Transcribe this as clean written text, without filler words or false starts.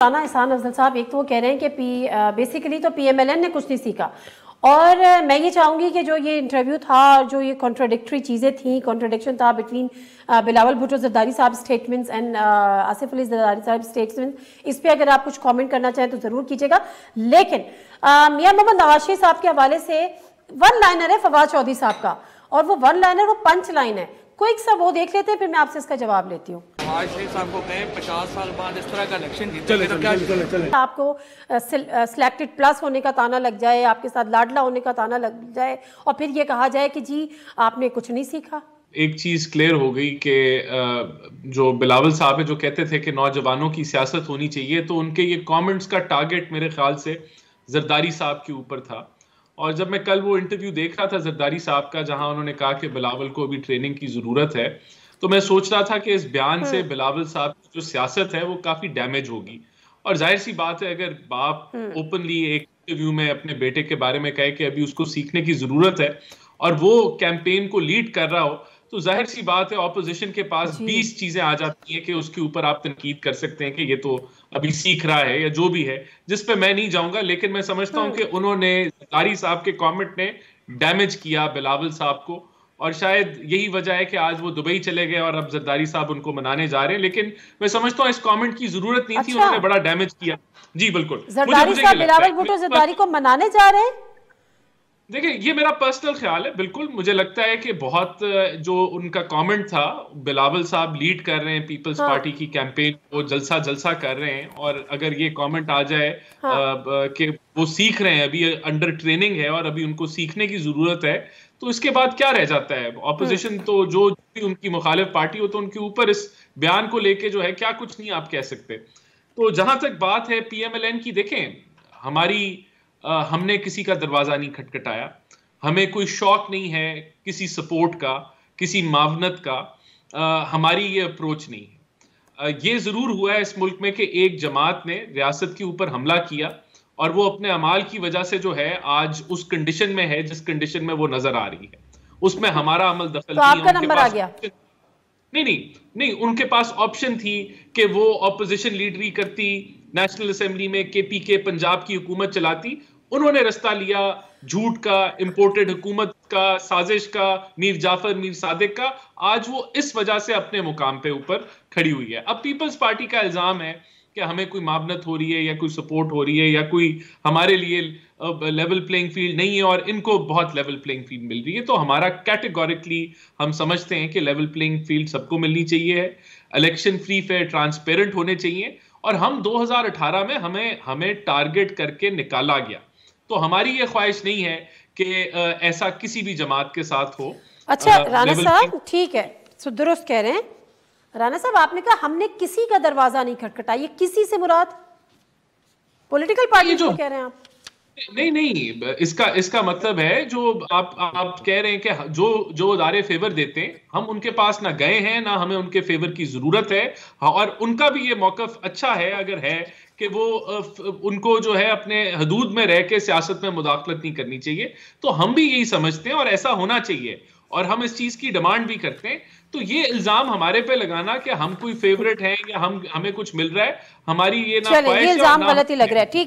राना एहसान अफजल साहब, एक तो वो कह रहे हैं कि बेसिकली तो पीएमएलएन ने कुछ नहीं सीखा, और मैं ये चाहूँगी कि जो ये इंटरव्यू था और जो ये कॉन्ट्राडिक्टरी चीज़ें थी, कॉन्ट्राडिक्शन था बिटवीन बिलावल भुट्टो जरदारी साहब स्टेटमेंट्स एंड आसिफ अली जरदारी साहब स्टेटमेंट्स, इस पर अगर आप कुछ कमेंट करना चाहें तो ज़रूर कीजिएगा। लेकिन मियां मोहम्मद नवाज साहब के हवाले से वन लाइनर है फवाद चौधरी साहब का, और वो वन लाइनर, वो पंच लाइन है, क्विक सा वो देख लेते हैं, फिर मैं आपसे इसका जवाब लेती हूँ। साहब को कहें 50 साल बाद इस तरह का इलेक्शन जीते, आपको सिलेक्टेड प्लस होने का ताना लग जाए, आपके साथ लाडला होने का ताना लग जाए, और फिर ये कहा जाए कि जी आपने कुछ नहीं सीखा। एक चीज क्लियर हो गई कि जो बिलावल साहब है जो कहते थे कि नौजवानों की सियासत होनी चाहिए, तो उनके ये कमेंट्स का टारगेट मेरे ख्याल से जरदारी साहब के ऊपर था। और जब मैं कल वो इंटरव्यू देख रहा था जरदारी साहब का, जहां उन्होंने कहा कि बिलावल को अभी ट्रेनिंग की जरूरत है, तो मैं सोच रहा था कि इस बयान से बिलावल साहब की जो सियासत है वो काफी डैमेज होगी। और जाहिर सी बात है, अगर बाप ओपनली एक इंटरव्यू में अपने बेटे के बारे में कहे कि अभी उसको सीखने की जरूरत है और वो कैंपेन को लीड कर रहा हो, तो जाहिर सी बात है ऑपोजिशन के पास 20 चीजें आ जाती हैं कि उसके ऊपर आप तनकीद कर सकते हैं कि ये तो अभी सीख रहा है या जो भी है, जिस पे मैं नहीं जाऊंगा। लेकिन मैं समझता हूं कि उन्होंने जरदारी साहब के कमेंट ने डैमेज किया बिलावल साहब को, और शायद यही वजह है कि आज वो दुबई चले गए और अब जरदारी साहब उनको मनाने जा रहे हैं। लेकिन मैं समझता हूँ इस कमेंट की जरूरत नहीं थी, उन्होंने बड़ा डैमेज किया। जी बिल्कुल, जरदारी साहब बिलावल भुट्टो जरदारी को मनाने जा रहे हैं। देखिए, ये मेरा पर्सनल ख्याल है, बिल्कुल मुझे लगता है कि बहुत जो उनका कमेंट था, बिलावल साहब लीड कर रहे हैं पीपल्स पार्टी की कैंपेन, वो जलसा जलसा कर रहे हैं, और अगर ये कमेंट आ जाए कि वो सीख रहे हैं, अभी अंडर ट्रेनिंग है और अभी उनको सीखने की जरूरत है, तो इसके बाद क्या रह जाता है? ऑपोजिशन तो जो भी उनकी मुखालिफ पार्टी हो, तो उनके ऊपर इस बयान को लेके जो है क्या कुछ नहीं आप कह सकते। तो जहां तक बात है पीएमएलएन की, देखें हमने किसी का दरवाजा नहीं खटखटाया, हमें कोई शौक नहीं है किसी सपोर्ट का, किसी मावनत का, हमारी ये अप्रोच नहीं है। ये जरूर हुआ है इस मुल्क में कि एक जमात ने रियासत के ऊपर हमला किया, और वो अपने अमाल की वजह से जो है आज उस कंडीशन में है जिस कंडीशन में वो नजर आ रही है, उसमें हमारा अमल दखल तो आपका नंबर आ गया। नहीं, उनके पास ऑप्शन थी कि वो ऑपोजिशन लीडरी करती, नेशनल असेंबली में केपीके पंजाब की हुकूमत चलाती। उन्होंने रास्ता लिया झूठ का, इंपोर्टेड हुकूमत का, साजिश का, मीर जाफर मीर सादिक का। आज वो इस वजह से अपने मुकाम पे ऊपर खड़ी हुई है। अब पीपल्स पार्टी का इल्जाम है कि हमें कोई मावनत हो रही है या कोई सपोर्ट हो रही है या कोई हमारे लिए लेवल प्लेइंग फील्ड नहीं है, और इनको बहुत लेवल प्लेइंग फील्ड मिल रही है। तो हमारा कैटेगोरिकली हम समझते हैं कि लेवल प्लेइंग फील्ड सबको मिलनी चाहिए है, इलेक्शन फ्री फेयर ट्रांसपेरेंट होने चाहिए, और हम 2018 में हमें टारगेट करके निकाला गया, तो हमारी ये ख्वाहिश नहीं है कि ऐसा किसी भी जमात के साथ हो। अच्छा राना साहब, ठीक है, दुरुस्त कह रहे हैं राना साहब, आपने कहा हमने किसी का दरवाजा नहीं खटखटाया, ये किसी से मुराद पॉलिटिकल पार्टी जो कह रहे हैं आप? नहीं, इसका मतलब है जो आप कह रहे हैं कि जो अदारे फेवर देते हैं, हम उनके पास ना गए हैं, ना हमें उनके फेवर की जरूरत है, और उनका भी ये मौकफ अच्छा है अगर है कि वो उनको जो है अपने हदूद में रह के सियासत में मुदाखलत नहीं करनी चाहिए। तो हम भी यही समझते हैं और ऐसा होना चाहिए, और हम इस चीज की डिमांड भी करते हैं। तो ये इल्जाम हमारे पे लगाना कि हम कोई फेवरेट हैं या हमें कुछ मिल रहा है, हमारी ये ना इल्जाम गलत ही लग रहा है। ठीक।